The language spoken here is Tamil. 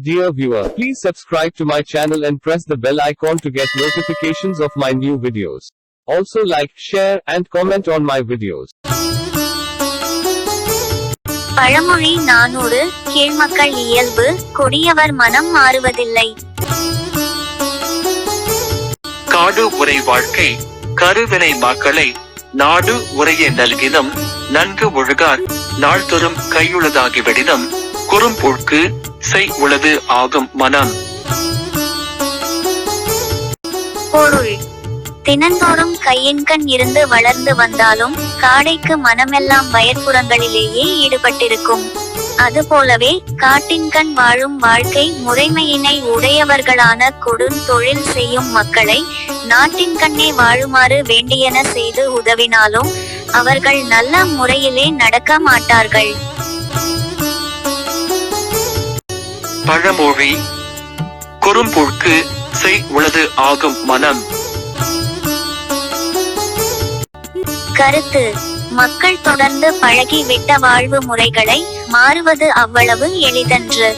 Dear viewer, please subscribe to my channel and press the bell icon to get notifications of my new videos. Also like, share, and comment on my videos. பழமொழி 400 கீழ்மக்கள் இயல்பு கொடியவர் மனம் மாறுவதில்லை. காடு உரை வாழ்க்கை கருவினை மாக்களை நாடு உரைய நல்கினம் நன்கு ஒழுகார் நாள்தொறும் கையுள்ளதாகி வெடினம் குறும்பொழ்க்கு செய் உளது ஆகும் மனம். பொருள்: தினந்தோறும் கையின்கண் இருந்து வளர்ந்து வந்தாலும் காடைக்கு மனமெல்லாம் வயற்புறங்களிலேயே ஈடுபட்டிருக்கும். அதுபோலவே காட்டின்கண் வாழும் வாழ்க்கை முறைமையினை உடையவர்களான கொடும் தொழில் செய்யும் மக்களை நாட்டின்கண்ணே வாழுமாறு வேண்டியன செய்து உதவினாலும் அவர்கள் நல்ல முறையிலே நடக்க மாட்டார்கள். பழமொழி குறும்பொழ்க்கு செய் உளது ஆகும் மனம். கருத்து: மக்கள் தொடர்ந்து பழகி விட்ட வாழ்வு முறைகளை மாறுவது அவ்வளவு எளிதன்று.